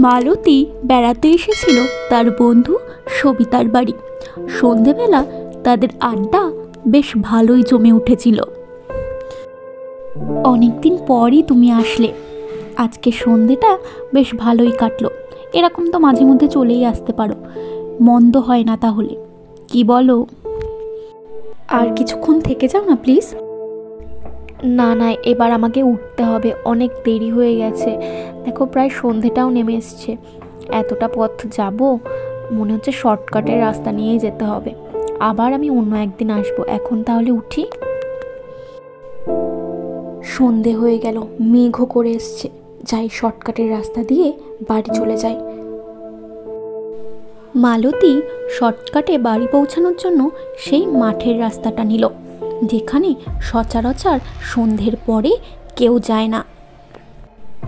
মালতী বেড়াতে এসেছিল তার বন্ধু সবিতার বাড়ি। সন্ধেবেলা তাদের আড্ডা বেশ ভালোই জমে উঠেছিল। অনেকদিন পরই তুমি আসলে, আজকে সন্ধেটা বেশ ভালোই কাটলো। এরকম তো মাঝে মধ্যে চলেই আসতে পারো, মন্দ হয় না তাহলে, কি বলো? আর কিছুক্ষণ থেকে যাও না প্লিজ। না না, এবার আমাকে উঠতে হবে, অনেক দেরি হয়ে গেছে। দেখো প্রায় সন্ধেটাও নেমে এসছে। এতটা পথ যাব, মনে হচ্ছে শর্টকাটের রাস্তা নিয়েই যেতে হবে। আবার আমি অন্য একদিন আসবো, এখন তাহলে উঠি। সন্ধে হয়ে গেল, মেঘও করে এসছে। যাই, শর্টকাটের রাস্তা দিয়ে বাড়ি চলে যাই। মালতী শর্টকাটে বাড়ি পৌঁছানোর জন্য সেই মাঠের রাস্তাটা নিল, যেখানে সচরাচর সন্ধ্যের পরে কেউ যায় না।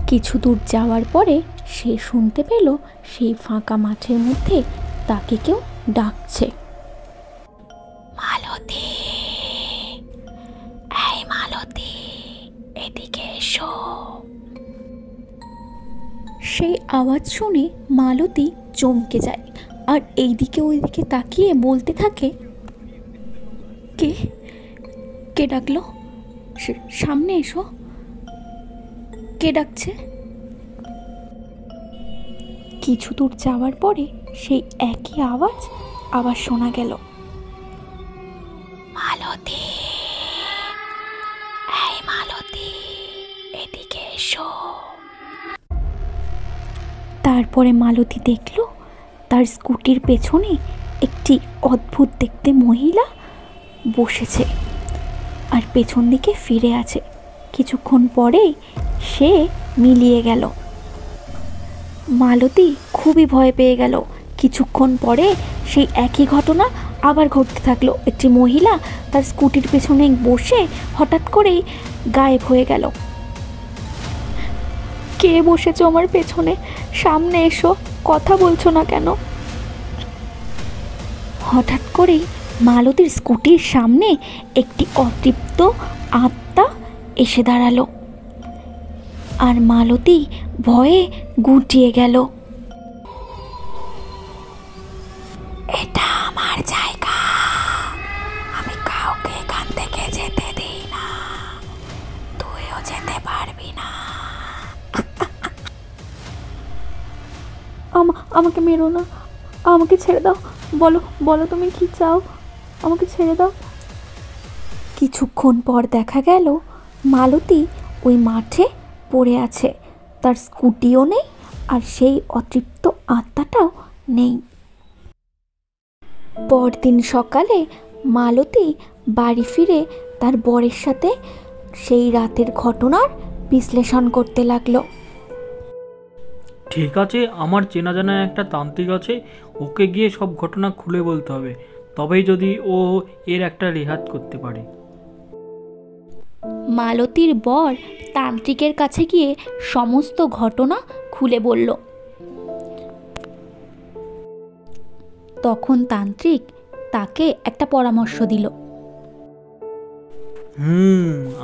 কিছু দূর যাওয়ার পরে সে শুনতে পেল সেই ফাঁকা মাঠের মধ্যে তাকে কেউ ডাকছে। মালতী, এই মালতী, এদিকে এসো। সেই আওয়াজ শুনে মালতী চমকে যায় আর এইদিকে ওইদিকে তাকিয়ে বলতে থাকে, কে কে ডাকলো? সামনে এসো, কে ডাকছে? কিছু দূর যাওয়ার পরে সেই একই আওয়াজ আবার শোনা গেল, মালতী, এই মালতী, এদিকে এসো। তারপরে মালতী দেখল তার স্কুটির পেছনে একটি অদ্ভুত দেখতে মহিলা বসেছে আর পেছন দিকে ফিরে আছে। কিছুক্ষণ পরেই সে মিলিয়ে গেল। মালতী খুবই ভয় পেয়ে গেল। কিছুক্ষণ পরে সেই একই ঘটনা আবার ঘটতে থাকলো। একটি মহিলা তার স্কুটির পেছনে বসে হঠাৎ করেই গায়েব হয়ে গেল। কে বসেছো আমার পেছনে? সামনে এসো, কথা বলছো না কেন? হঠাৎ করেই মালতীর স্কুটির সামনে একটি অতৃপ্ত আত্মা এসে দাঁড়ালো আর মালতী ভয়ে গুটিয়ে গেল। এটা আমার জায়গা, আমি কাউকে এখান থেকে যেতে দিই না, তুইও যেতে পারবি না। আমাকে মেরো না, আমাকে ছেড়ে দাও। বলো বলো তুমি কি চাও, আমাকে ছেড়ে দাও। কিছুক্ষণ পর দেখা গেল মালতী ওই মাঠে পড়ে আছে, তার স্কুটিও নেই আর সেই অতৃপ্ত আত্মাটাও নেই। পরদিন সকালে মালতী বাড়ি ফিরে তার বরের সাথে সেই রাতের ঘটনার বিশ্লেষণ করতে লাগলো। ঠিক আছে, আমার চেনা জানা একটা তান্ত্রিক আছে, ওকে গিয়ে সব ঘটনা খুলে বলতে হবে, তবেই যদি ও এর একটা রেহাত করতে পারে। মালতীর বর তান্ত্রিকের কাছে গিয়ে সমস্ত ঘটনা খুলে বলল। তখন তান্ত্রিক তাকে একটা পরামর্শ দিল।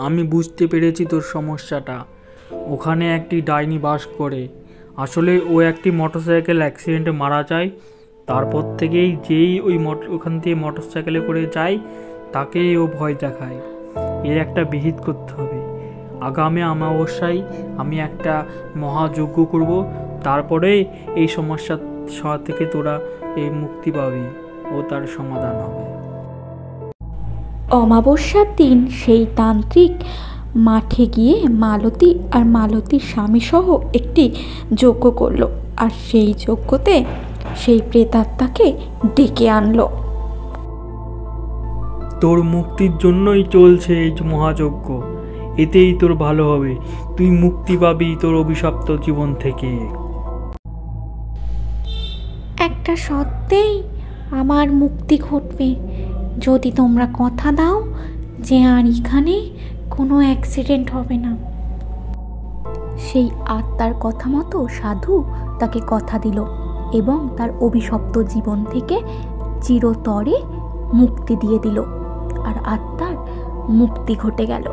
আমি বুঝতে পেরেছি তোর সমস্যাটা। ওখানে একটি ডাইনি বাস করে। আসলে ও একটি মোটরসাইকেল অ্যাক্সিডেন্টে মারা যায়। তারপর থেকেই যেই ওখান থেকে মোটরসাইকেলে করে যায় তাকেই ও ভয় দেখায়। এর একটা বিহিত করতে হবে। আগামী অমাবস্যায় আমি একটা মহাযজ্ঞ করব, তারপরে এই সমস্যা থেকে তোরা এই মুক্তি পাবি ও তার সমাধান হবে। অমাবস্যার দিন সেই তান্ত্রিক মাঠে গিয়ে মালতী আর মালতীর স্বামী সহ একটি যজ্ঞ করলো আর সেই যজ্ঞতে সেই প্রেতাত্মাকে ডেকে আনলো। তোর মুক্তির জন্যই চলছে এই মহাযজ্ঞ, এতেই তোর ভালো হবে, তুই মুক্তি পাবি তোর অভিশপ্ত জীবন থেকে। একটা সত্যিই আমার মুক্তি ঘটবে যদি তোমরা কথা দাও যে আর এখানে কোনো অ্যাক্সিডেন্ট হবে না। সেই আত্মার কথা মতো সাধু তাকে কথা দিল এবং তার অভিশপ্ত জীবন থেকে চিরতরে মুক্তি দিয়ে দিল আর আত্মার মুক্তি ঘটে গেল।